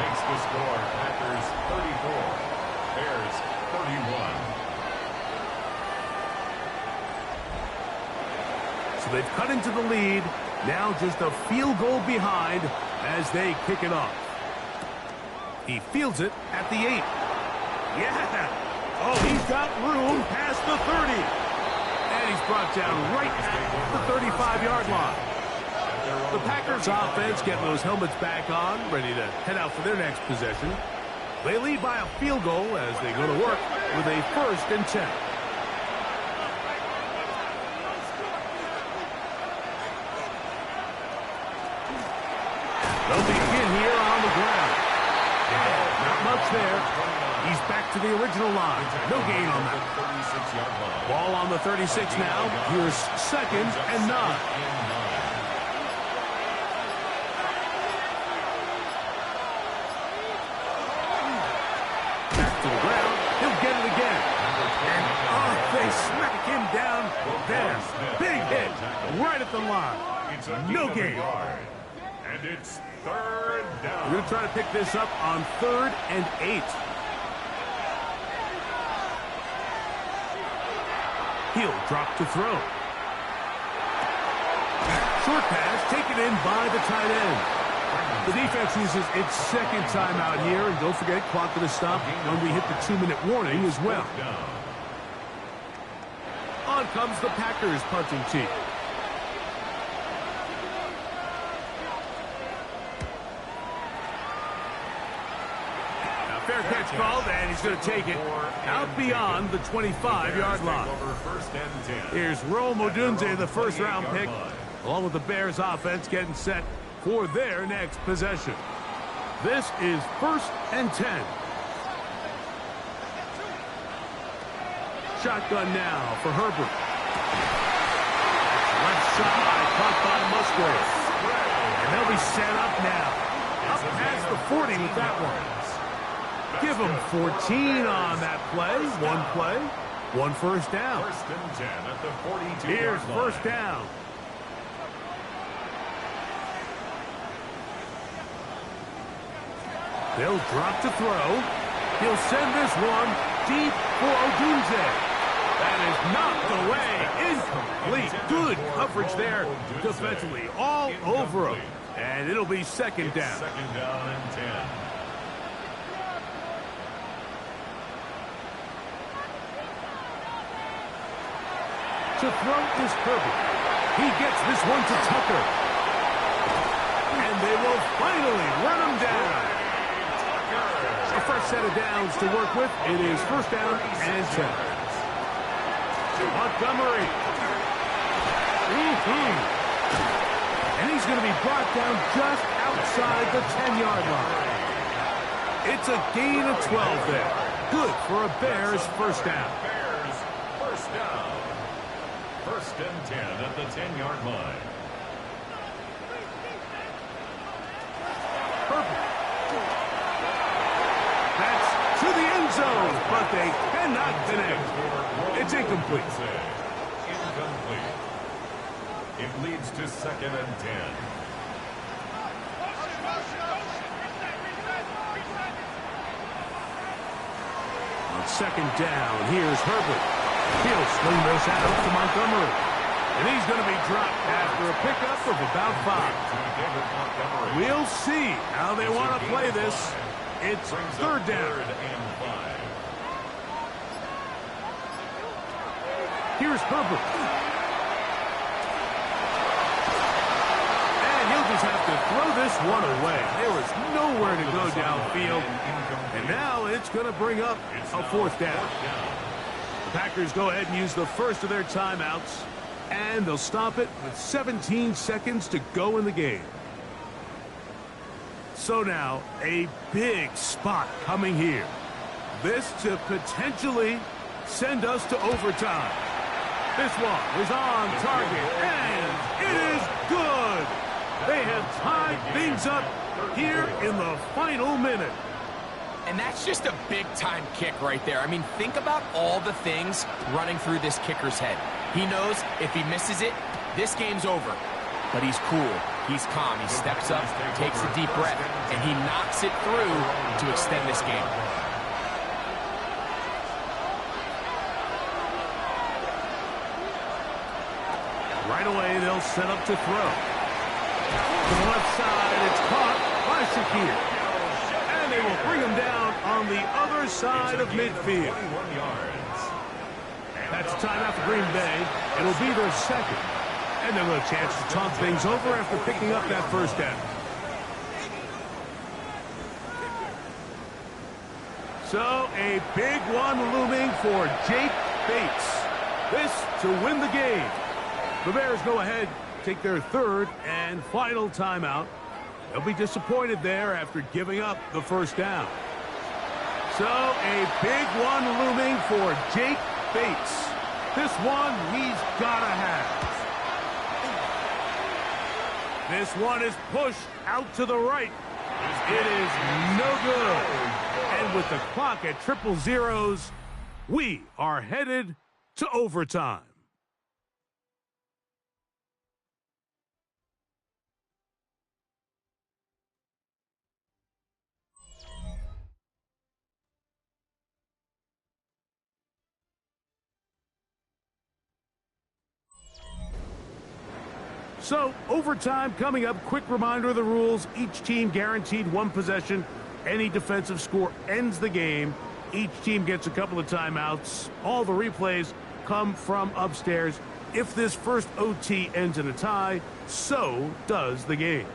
Speaker 2: Makes the score Packers 34, Bears 31.
Speaker 1: So they've cut into the lead. Now just a field goal behind as they kick it off. He fields it at the 8. Yeah. Oh, he's got room past the 30. And he's brought down right at the 35-yard line. The Packers offense getting those helmets back on, ready to head out for their next possession. They lead by a field goal as they go to work with a 1st and 10. They'll begin here on the ground. Not much there. He's back to the original line. No gain on that. Ball on the 36 now. Here's 2nd and 9. Back to the ground. He'll get it again. And they smack him down there. Big hit right at the line. No gain.
Speaker 2: And it's 3rd down.
Speaker 1: We're going to try to pick this up on 3rd and 8. He'll drop to throw. Short pass taken in by the tight end. The defense uses its 2nd timeout here, and don't forget, clock to stop when we hit the 2-minute warning as well. On comes the Packers punting team. Fair catch called, and he's going to take it out beyond the 25-yard line. Here's Rome Odunze, the first-round pick, along with the Bears offense getting set for their next possession. This is 1st and 10. Shotgun now for Herbert. Left side, caught by Musgrave. And they'll be set up now. Up past the 40 with that one. Give him 14 on that play. 1 first down.
Speaker 2: 1st and 10 at the 42.
Speaker 1: Here's 1st down. They'll drop to throw. He'll send this one deep for Odunze. That is knocked away. Incomplete. Good coverage there defensively. All over him. And it'll be 2nd down.
Speaker 2: 2nd down and 10.
Speaker 1: To throw is Herbert. He gets this one to Tucker. And they will finally run him down. A fresh set of downs to work with. It is first down and 10. Montgomery. And he's going to be brought down just outside the 10-yard line. It's a gain of 12 there. Good for a Bears first down.
Speaker 2: Bears first down. First and 10 at the 10-yard line.
Speaker 1: Herbert. That's to the end zone, but they cannot connect. It's incomplete.
Speaker 2: Incomplete. It leads to second and 10.
Speaker 1: On second down, here's Herbert. He'll sling this out to Montgomery. And he's going to be dropped after a pickup of about 5. We'll see how they want to play this. It's third down. Here's Herbert. And he'll just have to throw this one away. There was nowhere to go downfield. And now it's going to bring up a fourth down. The Packers go ahead and use the first of their timeouts. And they'll stop it with 17 seconds to go in the game. So now, a big spot coming here. This to potentially send us to overtime. This one is on target, and it is good. They have tied things up here in the final minute.
Speaker 3: And that's just a big-time kick right there. I mean, think about all the things running through this kicker's head. He knows if he misses it, this game's over. But he's cool. He's calm. He steps up, takes a deep breath, and he knocks it through to extend this game.
Speaker 1: Right away, they'll set up to throw. To the left side, it's caught by Shakir. And they will bring him down on the other side of midfield. That's timeout for Green Bay. It'll be their second. And they'll have a chance to talk things over after picking up that first down. So, a big one looming for Jake Bates. This to win the game. The Bears go ahead, take their third and final timeout. They'll be disappointed there after giving up the first down. So, a big one looming for Jake Bates. This one he's got to have. This one is pushed out to the right. It is no good. And with the clock at 0-0, we are headed to overtime. So, overtime coming up. Quick reminder of the rules. Each team guaranteed one possession. Any defensive score ends the game. Each team gets a couple of timeouts. All the replays come from upstairs. If this first OT ends in a tie, so does the game.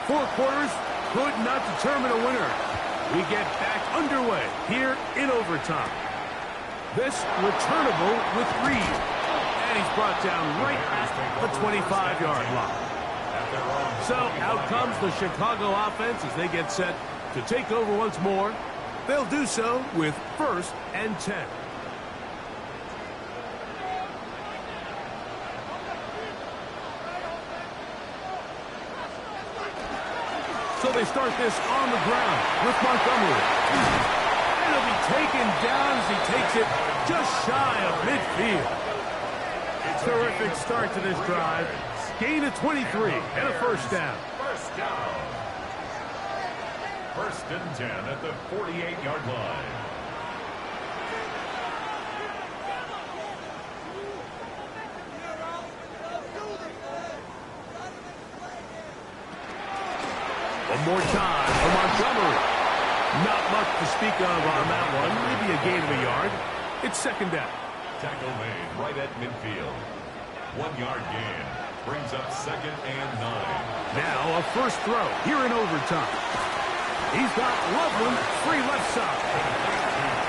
Speaker 1: Four quarters could not determine a winner. We get back underway here in overtime. This returnable with Reed. And he's brought down right at the 25-yard line. So out comes the Chicago offense as they get set to take over once more. They'll do so with first and 10. So they start this on the ground with Montgomery. And he'll be taken down as he takes it just shy of midfield. Terrific start to this drive. Gain of 23 and a first down.
Speaker 2: First down. First and 10 at the 48-yard line.
Speaker 1: One more time for Montgomery. Not much to speak of on that one. Maybe a gain of a yard. It's second down.
Speaker 2: Tackle made right at midfield. 1 yard gain. Brings up second and 9.
Speaker 1: Now a first throw here in overtime. He's got Loveland free left side.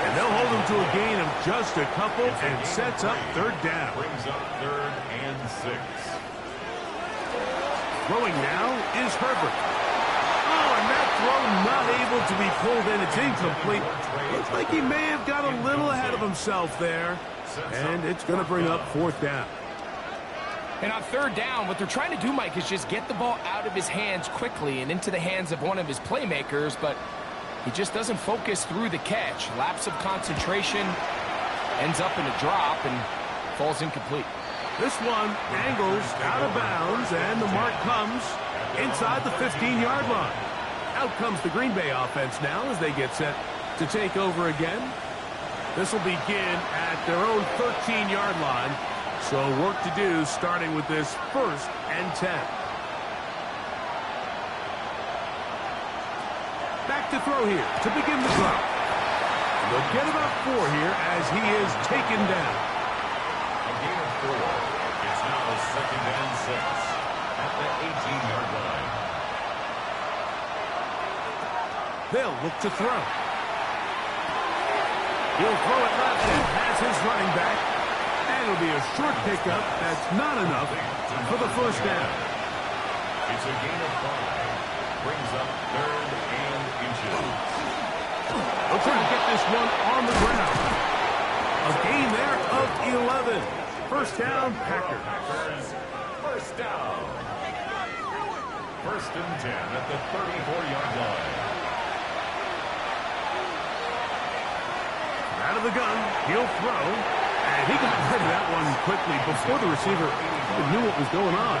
Speaker 1: And they'll hold him to a gain of just a couple and sets up third down.
Speaker 2: Brings up third and 6.
Speaker 1: Throwing now is Herbert. Oh, and that throw not able to be pulled in. It's incomplete. Looks like he may have got a little ahead of himself there. And it's going to bring up fourth down.
Speaker 3: And on third down, what they're trying to do, Mike, is just get the ball out of his hands quickly and into the hands of one of his playmakers, but he just doesn't focus through the catch. Lapse of concentration, ends up in a drop, and falls incomplete.
Speaker 1: This one angles out of bounds, and the mark comes inside the 15-yard line. Out comes the Green Bay offense now as they get set to take over again. This will begin at their own 13-yard line. So work to do starting with this first and 10. Back to throw here to begin the drive. They'll get about 4 here as he is taken down.
Speaker 2: A gain of 4. It's now second and 6 at the 18-yard line.
Speaker 1: They'll look to throw. He'll throw it left and has his running back. And it'll be a short pickup. That's not enough for the first down.
Speaker 2: It's a gain of 5. Brings up third and inches.
Speaker 1: They'll try to get this one on the ground. A gain there of 11. First down, Packers.
Speaker 2: First down. First and 10 at the 34-yard line.
Speaker 1: Out of the gun, he'll throw. And he got rid of that one quickly before the receiver even knew what was going on.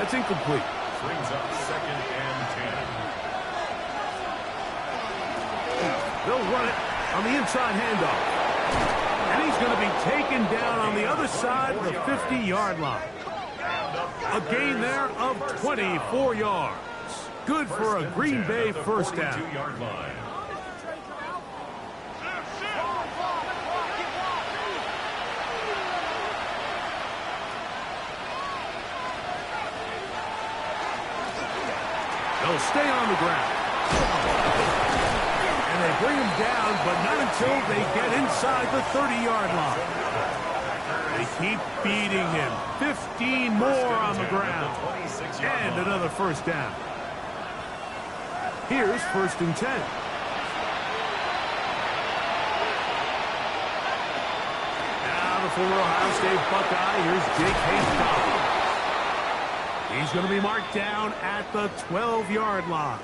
Speaker 1: That's incomplete.
Speaker 2: Brings up second and 10.
Speaker 1: They'll run it on the inside handoff. And he's going to be taken down on the other side of the 50-yard line. A gain there of 24 yards. Good for a Green Bay first down.
Speaker 2: 42-yard line.
Speaker 1: They'll stay on the ground. And they bring him down, but not until they get inside the 30-yard line. They keep beating him. 15 more on the ground. And another first down. Here's first and 10. Now the former Ohio State Buckeye. Here's Jake Hayes-Collins. He's going to be marked down at the 12-yard line.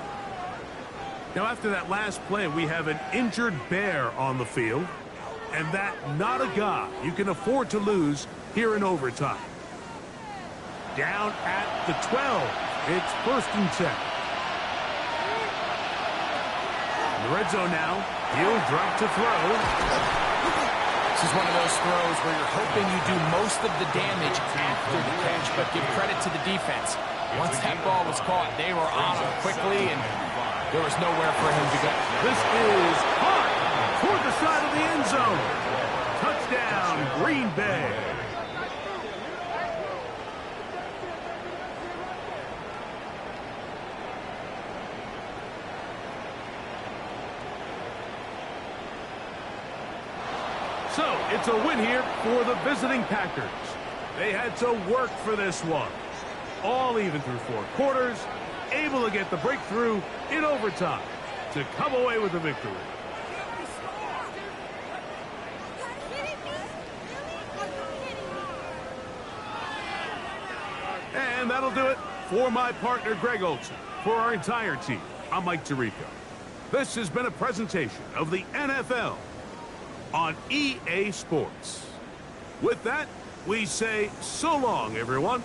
Speaker 1: Now, after that last play, we have an injured Bear on the field. And that not a guy you can afford to lose here in overtime. Down at the 12. It's first and 10. In the red zone now. He'll drop to throw.
Speaker 3: This is one of those throws where you're hoping you do most of the damage after the catch, but give credit to the defense. Once that ball was caught, they were on him quickly, and there was nowhere for him to go.
Speaker 1: This is hot toward the side of the end zone. Touchdown, Green Bay. So, it's a win here for the visiting Packers. They had to work for this one. All even through 4 quarters, able to get the breakthrough in overtime to come away with the victory. And that'll do it for my partner, Greg Olson. For our entire team, I'm Mike Tirico. This has been a presentation of the NFL on EA Sports. With that, we say so long, everyone.